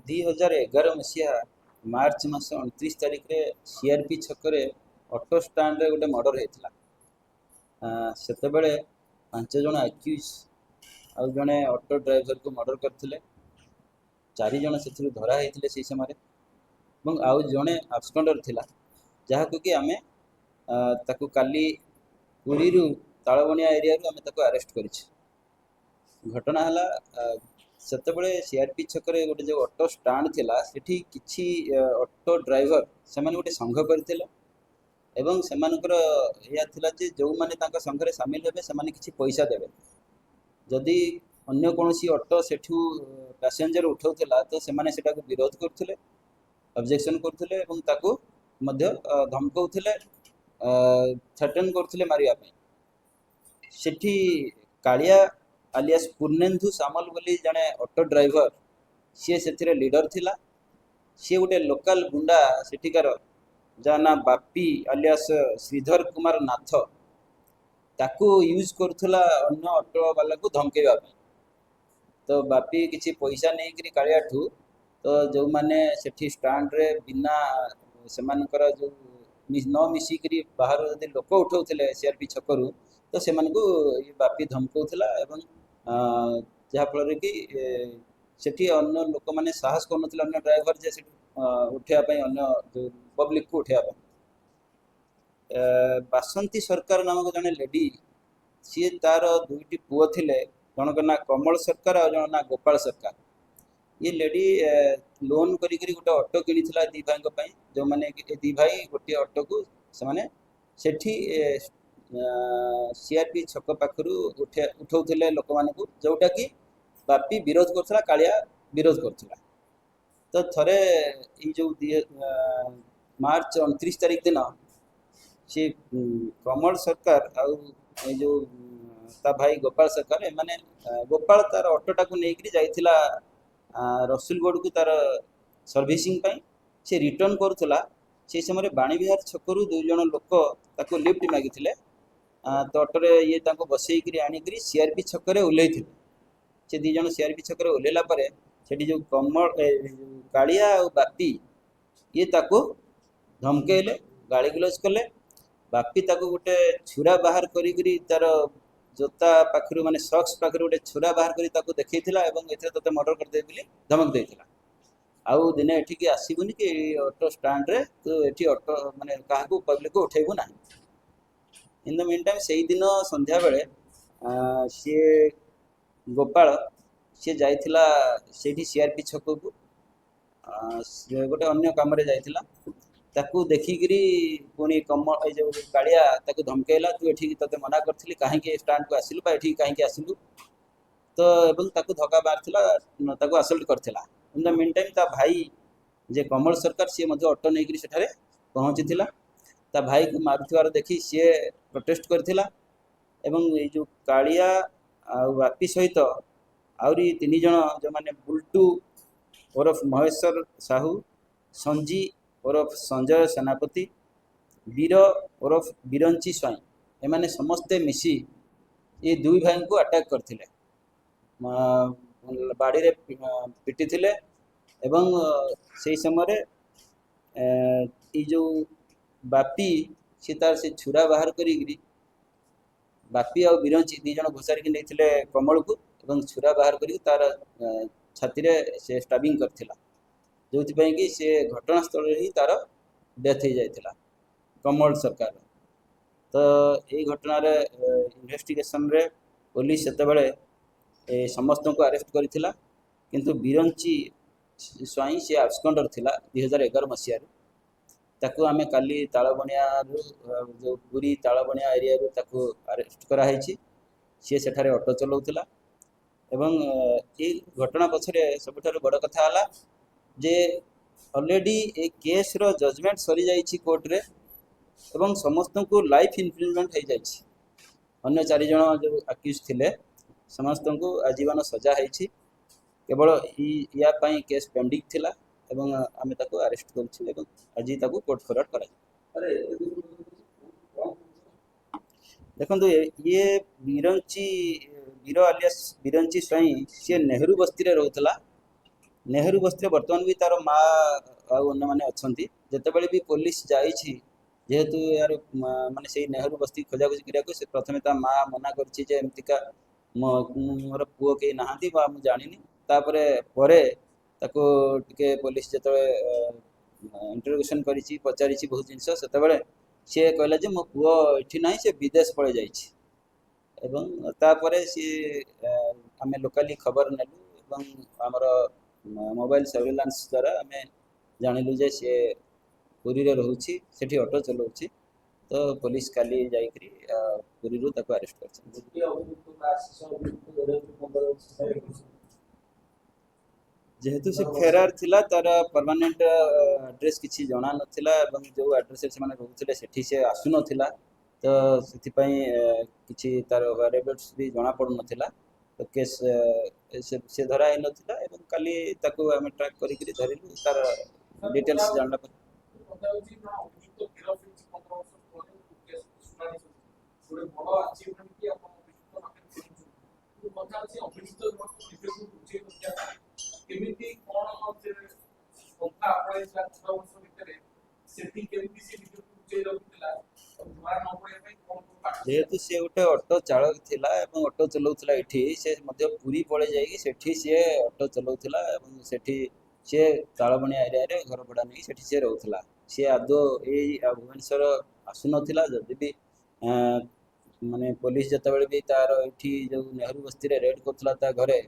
2011 मसीहा मार्च मास 29 तारिख रे सीआरपी छकरे ऑटो स्टैंड रे गोटे मर्डर होता। सेतेबेले 5 जन आक्यूज आउ जड़े ऑटो ड्राइवर को मर्डर करते। 4 जन से धरा होते से समय आउ जड़े आब्सकंडर थिला जहाँ कि आमे ताकू काली पुरी तालबनिया एरिया आमे ताकू अरेस्ट करिछ। घटना है सेतेबेले सीआरपी छकरे गोटे जो ऑटो स्टैंड थिला सेठी किछि ऑटो ड्राइवर से गोटे संघ करथिले एवं सेमानकर या थिला जे जो माने तांका संघरे शामिल हेबे सेमाने किछि पैसा देबे। जदि अन्य कोनोसी ऑटो सेठू पैसेंजर उठाउथिला तो सेमाने सेटा को विरोध करथिले, ऑब्जेक्शन करथिले एवं ताकू मध्य धमकाउथिले, थ्रेटन करथिले मारिया पे। सेठी कालिया आलियास पूर्णेन्दु सामल बोली जड़े ऑटो ड्राइवर सी से लीडर थिला। सी गोटे लोकल गुंडा सेठिकार जा ना बापी आलियास श्रीधर कुमार नाथ ताकू यूज करुला अन्य ऑटो वाला को धमकेवा। तो बापी किसी पैसा नहीं करी कालिया ठू तो जो माने सेठी स्टैंड रे बिना सेमानकर जो न मिसिकरी बाहर जदि लोक उठाउथिले सीआरपी छकरू तो से ये बापी धमकाउथिला एवं जहाँफल कि सेठी अन्य लोक मैंने साहस कर अन्य ड्राइवर जे उठापी अन्य जो पब्लिक को उठापी। बासंती सरकार नामक जड़े लेडी सी तार दुईटी पुओ थिले, जनक ना कमल सरकार और जन ना गोपाल सरकार। ये लेडी लोन करी गोटे ऑटो किनी दी भाई जो मैंने दी भाई गोटे ऑटो को सेठी सीआरपी छक पाखु उठाऊले लोक मान जोटा कि बापी विरोध करथिला, कालिया विरोध करथिला। तो थरे जो मार्च 29 तारिख दिन सी कमल सरकार आउ जो ता भाई गोपाल सरकार एमाने गोपाल तार ऑटोटा को लेकर जाइथिला रसुलगढ़ को तार सर्विसिंग पाई। से रिटर्न करुला से समय बाणी विहार छकरू 2 जन लोक ताको लिफ्ट मागिथिले। तो ऑटोरे ये ताको बसईकरी आनिकरी सीआरपी छकरे ओल्लै थे। से 2 जन सीआरपी छकरे ओल्लैला परे सेठी जो कमल कालिया और बापी ये ताको धमकेले, गाड़ी गुलज कले। बापी ताको गोटे छुरा बाहर करी तार जोता पाखरु माने सक्स पाखरु गोटे छुरा बाहर करी ताको देखैथिला एवं एथे तते मर्डर कर दे बोली धमक देथिला। आउ दिने एठिकी आसीबुनी कि ऑटो स्टैंड रे तो एठी ऑटो माने काहाकू पब्लिक को उठेबु ना। इन द मीन टाइम से दिन संध्या बेले सी गोपाल सी जाइथिला सेठी सीआरपी छक को गोटे अन्य काम रे जाइथिला। ताकू देखिकी पुणी कमल जो कालिया ताकू धमकेला तू एठी तते मना करथिली काहे स्टैंड को आसिलु बा एठी काहे आसिलु। तो एवं ताकू धक्का मारथिला, ताकू असल्ट करथिला। इन द मीन टाइम ता भाई जे कमल सरकार सी मध्य ऑटो नहीं सेठारे पहुँची ता भाई को मारुथिवार देखी सी प्रोटेस्ट करथिला एवं ये जो कालिया आ बापी सहित आउरी 3 जन जो माने बुल्टू ओरफ महेश्वर साहू, संजी ओरफ संजय सेनापति, वीर ओरफ बिरंची स्वाई एमाने समस्ते मिसी ये 2 भाई को अटैक करथिले, बाड़ी रे पिटी थिले एवं से समय ये जो बापी सी तार से छुरा बाहर करी बापी और बिरंची 2 जन घोषारिक नहीं कमल को एवं छुरा बाहर करी तार छाती रे से स्टाबिंग करथिला जो कि से घटनास्थल ही तार डेथ हो जाइथिला कमल सरकार। तो ये घटना रे इन्वेस्टिगेशन रे पुलिस सेतेबेले समस्त को अरेस्ट करिथिला किंतु बिरंची स्वाई से आब्सकंडर थिला 2011 मसीह ताकू आमे काली तालबनिया जो पूरी तालबनिया एरिया रू ताकू अरेस्ट कराई। सी सेठारे ऑटो चलाउथिला एवं ये घटना पछरे सबुठारु बड़ कथा हला जे ऑलरेडी ए केस रो जजमेंट सरी जाइछि कोर्ट रे एवं समस्त को लाइफ इम्प्रिजमेंट हो जाइछि। अन्य 4 जन जो अक्यूज थिले समस्त को आजीवन सजा होइछि। केवल या पाई केस पेंडिंग थिला एवं आमे ताको अरेस्ट करछि एवं आज ताको कोर्ट फॉरवर्ड करा। देखो ये वीर आलियास बिरंची स्वाई सी नेहरू बस्ती रे रहउतला ନେହେରୁ ବସ୍ତିରେ ବର୍ତ୍ତମାନ ବି ତାର ମା ଆଉ ଅନ୍ୟମାନେ ଅଛନ୍ତି। ଯେତେବେଳେ ବି ପୋଲିସ ଯାଇଛି, ଯେହେତୁ ୟାର ମାନେ ସେଇ ନେହେରୁ ବସ୍ତି ଖୋଜାଖୋଜି କରିବାକୁ, ସେ ପ୍ରଥମେ ତା ମା ମନା କରିଛି ଯେ ଏମିତିକା ମୋର ପୁଅ କେହି ନାହାନ୍ତି ବା ମୁଁ ଜାଣିନି। ତାପରେ ପରେ ତାକୁ ଟିକେ ପୋଲିସ ଯେତେବେଳେ ଇଣ୍ଟରୋଗେସନ୍ କରିଛି, ପଚାରିଛି ବହୁତ ଜିନିଷ, ସେତେବେଳେ ସିଏ କହିଲା ଯେ ମୋ ପୁଅ ଏଠି ନାହିଁ, ସେ ବିଦେଶ ପଳେଇ ଯାଇଛି। ଏବଂ ତାପରେ ସିଏ ଆମେ ଲୋକାଲି ଖବର ନେଲୁ ଏବଂ ଆମର ମୋବାଇଲ ସର୍ଭିଲାନ୍ସ ଦ୍ୱାରା ଆମେ ଜାଣିଲୁ ଯେ ସିଏ ପୁରୀରେ ରହୁଛି, ସେଠି ଅଟୋ ଚଲାଉଛି। ତ ପୋଲିସ କାଲି ଯାଇକରି ପୁରୀରୁ ତାକୁ ଆରେଷ୍ଟ କରିଛନ୍ତି। ଯେହେତୁ ସେ ଫେରାର ଥିଲା, ତାର ପରମାନେଣ୍ଟ ଆଡ୍ରେସ୍ କିଛି ଜଣା ନଥିଲା ଏବଂ ଯେଉଁ ଆଡ୍ରେସରେ ସେମାନେ ରହୁଥିଲେ ସେଠି ସେ ଆସୁନଥିଲା। ତ ସେଥିପାଇଁ କିଛି ତାର ଭ୍ୟାରିଏବଲ୍ସ ବି ଜଣା ପଡୁନଥିଲା। ତ କେସ୍ ସେ ଧରା ହେଇନଥିଲା ଏବଂ କାଲି ତାକୁ ଆମେ ଟ୍ରାକ୍ କରିକିରି ଧରିଲୁ, ତାର ଡିଟେଲ୍ସ ଜାଣିଲା ପରେ। ଯେହେତୁ ସେ ଗୋଟେ ଅଟୋ ଚାଳକ ଥିଲା ଏବଂ ଅଟୋ ଚଲାଉଥିଲା ଏଠି, ସେ ମଧ୍ୟ ପୁରୀ ପଳେଇ ଯାଇକି ସେଠି ସିଏ ଅଟୋ ଚଲାଉଥିଲା ଏବଂ ସେଠି ସିଏ ତାଳବଣିଆ ଏରିଆରେ ଘର ଭଡ଼ା ନେଇକି ସେଠି ସିଏ ରହୁଥିଲା। ସିଏ ଆଦୌ ଏଇ ଭୁବନେଶ୍ୱର ଆସୁନଥିଲା। ଯଦି ବି ମାନେ ପୋଲିସ ଯେତେବେଳେ ବି ତାର ଏଠି ଯେଉଁ ନେହେରୁ ବସ୍ତିରେ ରେଡ୍ କରୁଥିଲା ତା ଘରେ,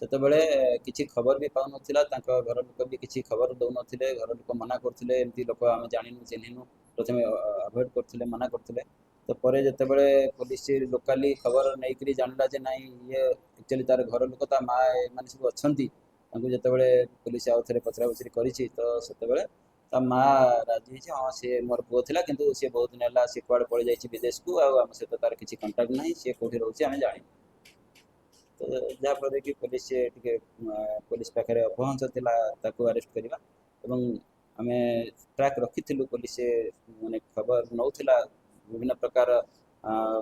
ସେତେବେଳେ କିଛି ଖବର ବି ପାଉନଥିଲା। ତାଙ୍କ ଘର ଲୋକ ବି କିଛି ଖବର ଦଉନଥିଲେ। ଘର ଲୋକ ମନା କରୁଥିଲେ, ଏମିତି ଲୋକ ଆମେ ଜାଣିନୁ ଚିହ୍ନିନୁ, ପ୍ରଥମେ ଆଭଏଡ୍ କରୁଥିଲେ, ମନା କରୁଥିଲେ। ତ ପରେ ଯେତେବେଳେ ପୋଲିସ ଲୋକାଲି ଖବର ନେଇକରି ଜାଣିଲା ଯେ ନାଇଁ ଇଏ ଆକ୍ଚୁଆଲି ତାର ଘର ଲୋକ, ତା ମା ଏମାନେ ସବୁ ଅଛନ୍ତି, ତାଙ୍କୁ ଯେତେବେଳେ ପୋଲିସ ଆଉ ଥରେ ପଚରା ପଚରି କରିଛି, ତ ସେତେବେଳେ ତା ମା ରାଜି ହେଇଛି, ହଁ ସିଏ ମୋର ପୁଅ ଥିଲା, କିନ୍ତୁ ସିଏ ବହୁତ ଦିନ ହେଲା ସିଏ କୁଆଡ଼େ ପଳେଇ ଯାଇଛି ବିଦେଶକୁ, ଆଉ ଆମ ସହିତ ତାର କିଛି କଣ୍ଟାକ୍ଟ ନାହିଁ, ସିଏ କୋଉଠି ରହୁଛି ଆମେ ଜାଣିନୁ। ତ ଯାହାଫଳରେ କି ପୋଲିସ ଟିକେ ପୋଲିସ ପାଖରେ ଅପହଞ୍ଚ ଥିଲା ତାକୁ ଆରେଷ୍ଟ କରିବା। ଏବଂ ଆମେ ଟ୍ରାକ୍ ରଖିଥିଲୁ, ପୋଲିସ ମାନେ ଖବର ନେଉଥିଲା ବିଭିନ୍ନ ପ୍ରକାର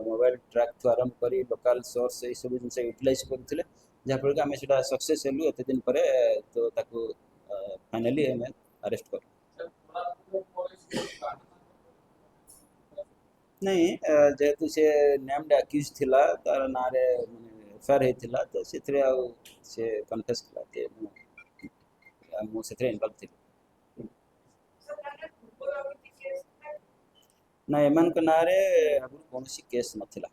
ମୋବାଇଲ ଟ୍ରାକ୍ଠୁ ଆରମ୍ଭ କରି ଲୋକାଲ ସୋର୍ସ ଏଇସବୁ ଜିନିଷ ୟୁଟିଲାଇଜ୍ କରୁଥିଲେ, ଯାହାଫଳରେ କି ଆମେ ସେଇଟା ସକ୍ସେସ୍ ହେଲୁ। ଏତେ ଦିନ ପରେ ତ ତାକୁ ଫାଇନାଲି ଆମେ ଆରେଷ୍ଟ କଲୁ। ନାଇଁ, ଯେହେତୁ ସେ ନେମ୍ଡ ଆକ୍ୟୁଜ୍ ଥିଲା, ତାର ନାଁରେ ମାନେ ଏଫଆଇଆର ହେଇଥିଲା, ତ ସେଥିରେ ଆଉ ସେ କନଫେସ୍ କଲା ଯେ ମୁଁ ସେଥିରେ ଇନଭଲ୍ଭ ଥିଲି। ନା, ଏମାନଙ୍କ ନାଁରେ ଆଗରୁ କୌଣସି କେସ୍ ନଥିଲା।